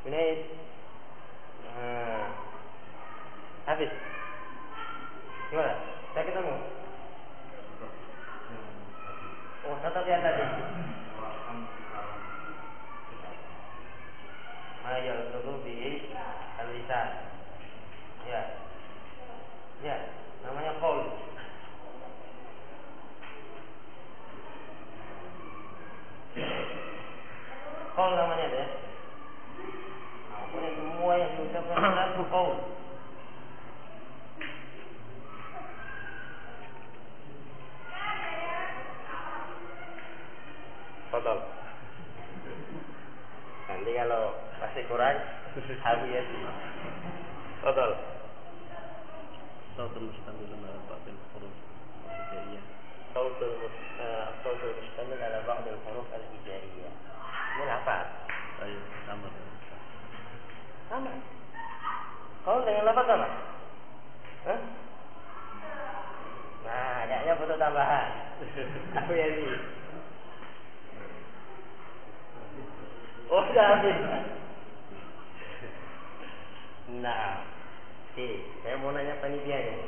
Junaid. Habis. Gimana? Saya ketemu. Oh, tetap yang tadi. Ayo, dulu bi al-lisan. Ya. Ya, namanya qaul. Qaul namanya deh. Pokoknya semua yang diucapkan itu qaul. Betul. Nanti kalau masih kurang, habis ya. Betul. Sautul mustamilun ala ba'dil huruf al-hijaiyah. Sautul mustamil ala ba'dil huruf al-hijaiyah. Ini apa? Ayo, sama. Sama. Qaul dengan lafaz sama? Hah? Nah, kayaknya butuh tambahan. Aku ya sih. Oh, sudah habis. Nah, oke, saya mau nanya panitianya.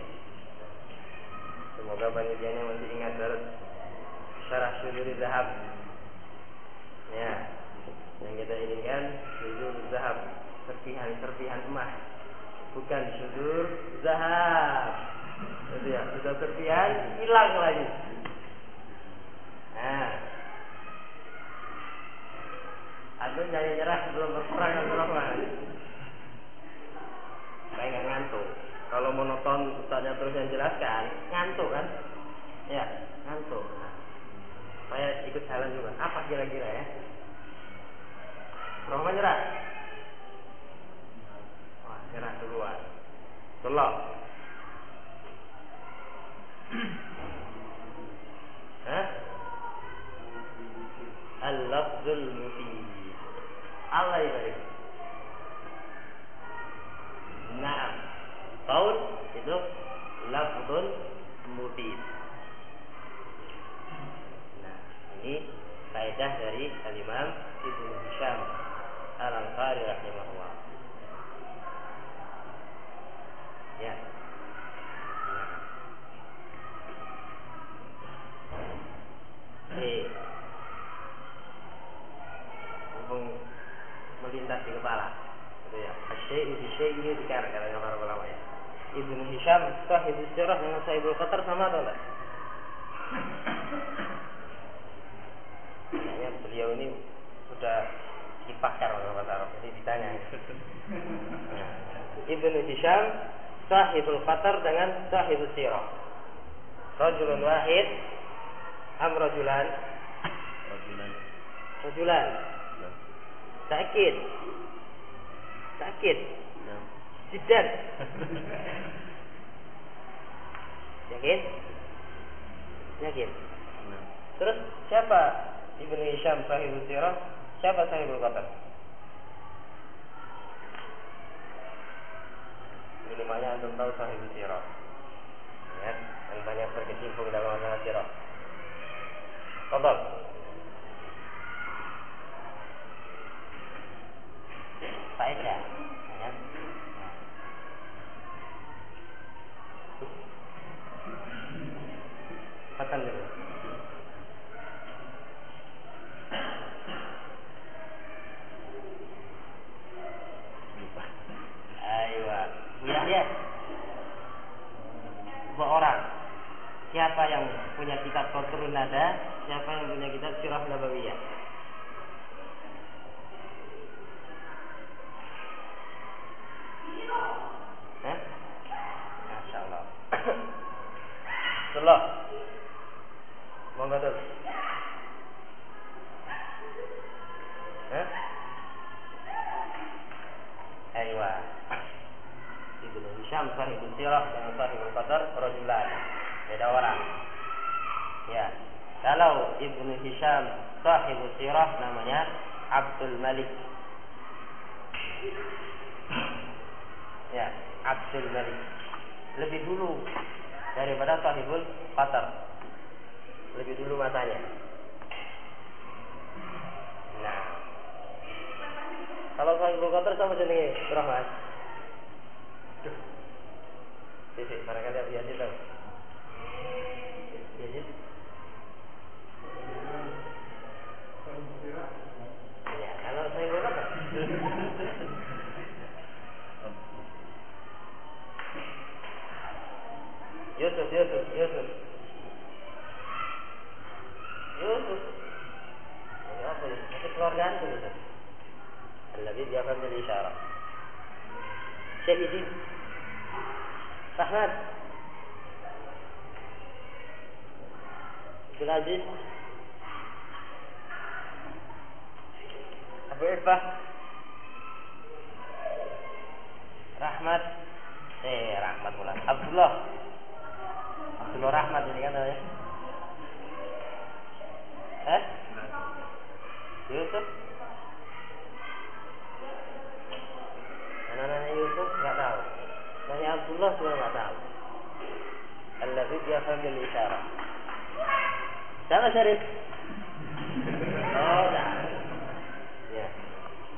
Semoga panitianya masih ingat terus syarah syudzul zahab. Ya, yang kita inginkan syudzul zahab, serpihan emas, bukan syudzul zahab. Itu ya, sudah serpihan hilang lagi. Nah, aku jangan nyerah sebelum berperang Abdurrahman. Saya nggak ngantuk. Kalau monoton ustaznya terus yang jelaskan, ngantuk kan? Ya, ngantuk. Nah, saya ikut jalan juga. Apa kira-kira ya? Rahman nyerah? Wah, nyerah duluan. Tolong. Hah? Al-lafzul mufid. Allah ibarik. Naam. Qaul itu lafzul mufid. Nah, ini kaidah dari Al-Imam Ibnu Hisham Al-Ansari rahimahullah. Ya. Mumpung melintas di kepala, gitu ya. Asyai'u bi syai'i yudhkar, katanya para ulama ya. Ibnu Hisham sahibul sirah dengan sahibul qatar sama atau enggak? Kayaknya beliau ini sudah dipakar oleh bahasa Arab, jadi ditanya. Nah, Ibnu Hisham sahibul qatar dengan sahibul sirah. Rajulun wahid am rajulan? Rajulan. Sakit. Jiddan. Yakin? Terus siapa Ibnu Hisham sahibul sirah? Siapa sahibul qatar? Minimalnya antum tahu sahibul sirah. Ya, yang banyak berkecimpung dalam masalah sirah. Qadar. Faedah, ya. Pesan dulu. Ayo, ya. Dua orang. Siapa yang punya kitab Qatrun Nada? Siapa yang punya kitab Sirah Nabawiyah? Hah? Masya Allah. Setelah monggo tuh. Hah? Ayo. Ibnu Hisham sahibul sirah dengan sahibul qatar rajulan. Beda Kalau Ibnu Hisham sahibu sirah namanya Abdul Malik. Ya, Abdul Malik. Lebih dulu daripada sahibul qatar. Lebih dulu masanya. Nah, kalau sahibul qatar sama jenenge Rahmat. Sisi, barangkali Abu Yazid tahu. Yazid. Ya, kalau sahibul qatar. Yusuf. Ya, apa ini? Itu keluarga itu Yusuf. Alladhi yafham bil isyarah. Syahidin. Rahmat. Abdul Aziz. Abu Irbah. Rahmat. Rahmat pula. Abdullah Rahmat ini kan namanya. Yusuf. Anak-anaknya Yusuf nggak tahu. Nanya Abdullah juga nggak tahu. Alladzi yafham bil isyarah. Sama Syarif. Oh, dah. Ya.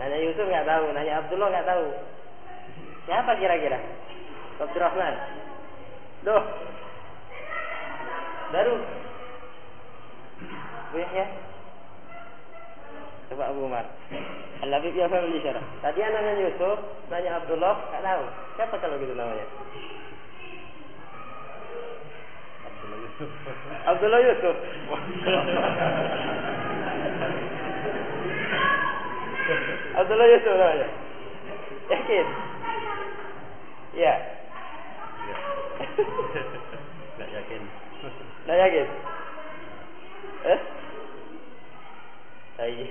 Nanya Yusuf nggak tahu, nanya Abdullah nggak tahu. Siapa kira-kira? Abdurrahman. Doh. Baru. Ya. Coba Abu Umar. Al-Labib yafham bil isyarah. Tadi anaknya Yusuf, nanya Abdullah, nggak tahu. Siapa kalau gitu namanya? Abdullah Yusuf. Abdullah Yusuf namanya. Yakin? Ya. Nggak yakin. Nggak yakin? Ayo.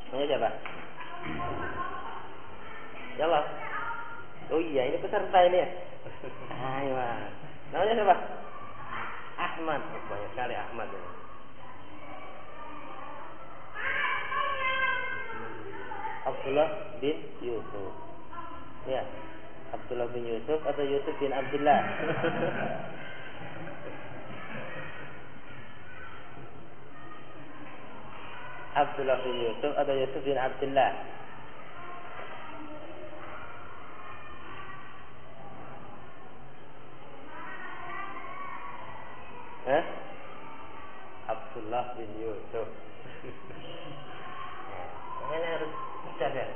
Namanya siapa? Yalla. Oh iya, ini peserta ini ya. Ayo. Namanya siapa? Ahmad. Oh, banyak sekali Ahmad ini. Abdullah bin Yusuf. Ya. Abdullah bin Yusuf atau Yusuf bin Abdullah? Abdullah bin Yusuf atau Yusuf bin Abdullah? Abdullah bin Yusuf. Ini harus cerdas.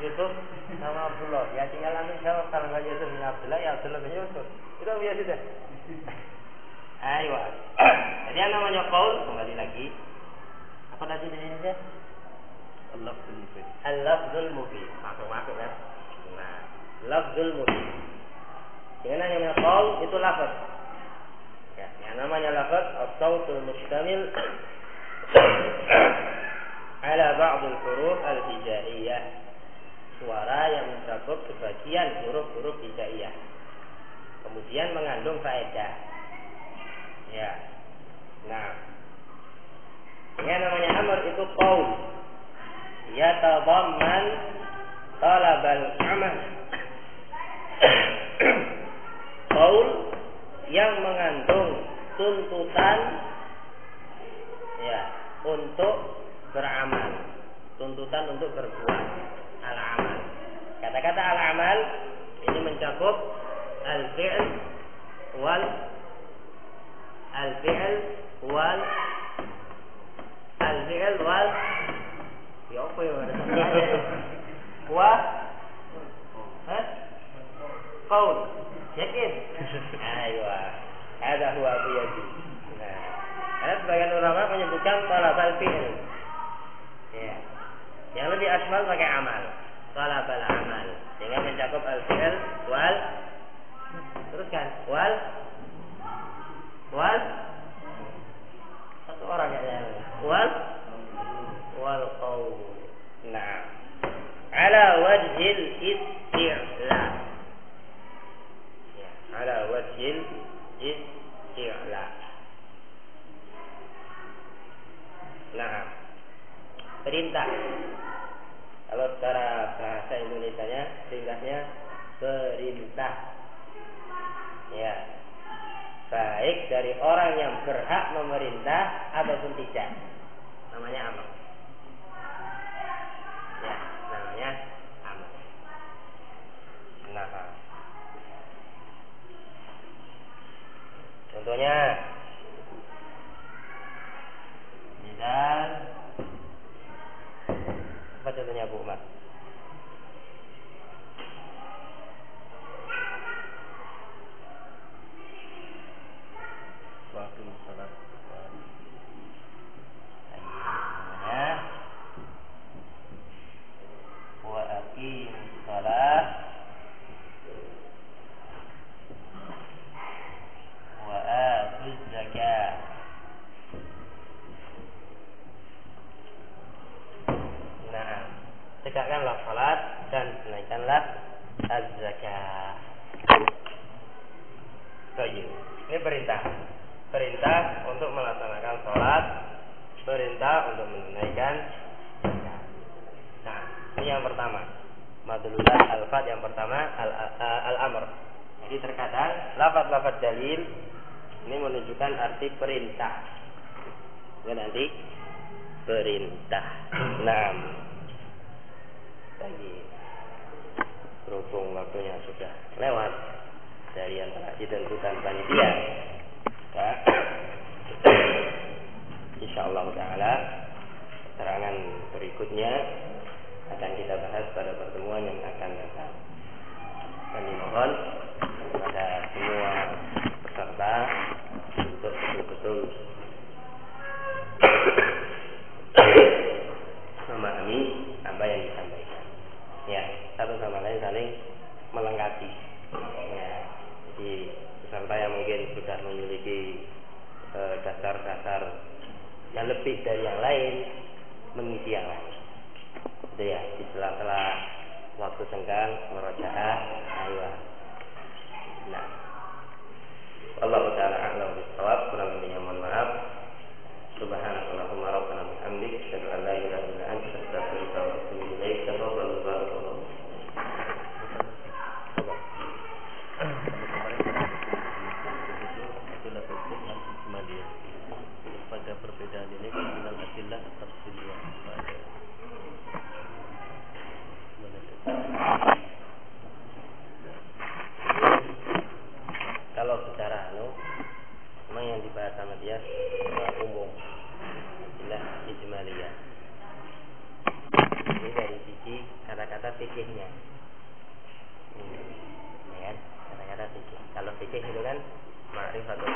Yusuf sama Abdullah. Ya tinggal ambil jawab. Kalau nggak Yusuf bin Abdullah, ya Abdullah bin Yusuf. Itu biasa sudah. Ayo. Jadi yang namanya qaul, kembali lagi. Apa tadi jenisnya? Al-lafzul mufid. Al-lafzul mufid. Masuk kan? Nah, lafzul mufid. Dengan namanya qaul itu lafaz. Ya, yang namanya lafaz as-sautul mustamil ala ba'd al-huruf al-hijaiyah. Suara yang mencakup sebagian huruf-huruf hijaiyah. Kemudian mengandung faedah. Ya. Nah, yang namanya amr itu qaul. Yatadamman talabal amal. Qaul yang mengandung tuntutan ya untuk beramal, tuntutan untuk berbuat. Al-amal. Kata-kata al-amal ini mencakup al-fi'l wal ya apa ya ada qaul. Yakin? Aywa. Ada huwa Abu Yazid. Nah, ada sebagian ulama menyebutkan talabal fi'l. Ya. Yang lebih asmal pakai amal. Talabal amal. Sehingga mencakup al-fi'l wal teruskan wal satu orang ya. Wal qaul. Nah. Ala wajhil isti'la. Ya, ala wajhil isti'la. perintah. Kalau secara bahasa Indonesianya ringkasnya perintah. Ya. Baik dari orang yang berhak memerintah ataupun tidak. Namanya amr. Ya, namanya amr. Nah. Contohnya misal apa contohnya Bu Mat? Waktu salat. Wa aqimus shalah wa atuz zakah. Nah, tegakkanlah salat dan tunaikanlah az-zakah. Baik, ini perintah. Perintah untuk melaksanakan salat, perintah untuk menunaikan zakat. Nah, ini yang pertama. Madlulah al-fat yang pertama al-amr. Jadi terkadang lafaz-lafaz dalil ini menunjukkan arti perintah. Bukan nanti perintah. Nah, lagi berhubung waktunya sudah lewat dari yang telah ditentukan panitia. Ya. Insyaallah taala keterangan berikutnya akan kita bahas pada pertemuan yang akan datang. Dan dimohon kepada semua peserta untuk betul-betul memahami apa yang disampaikan. Ya, satu sama lain saling melengkapi. Ya, jadi peserta yang mungkin sudah memiliki dasar-dasar yang lebih dari yang lain mengisi yang lain. Itu ya, di sela-sela waktu senggang merajaah ayat. Nah, Allah Ta'ala a'lam bishawab. Kurang lebihnya mohon maaf. Subhanallahumma rabbana bihamdik asyhadu an la ilaha illa anta astaghfiruka wa atubu ilaik. Tafadhal barakallahu. Pada perbedaan ini final adillah tafsiliyah pada kalau secara memang yang dibahas sama dia umum istilah ijmaliyah. Ini dari sisi kata-kata fikihnya. Ya kan? Kata-kata fikih. Kalau fikih itu kan ma'rifatul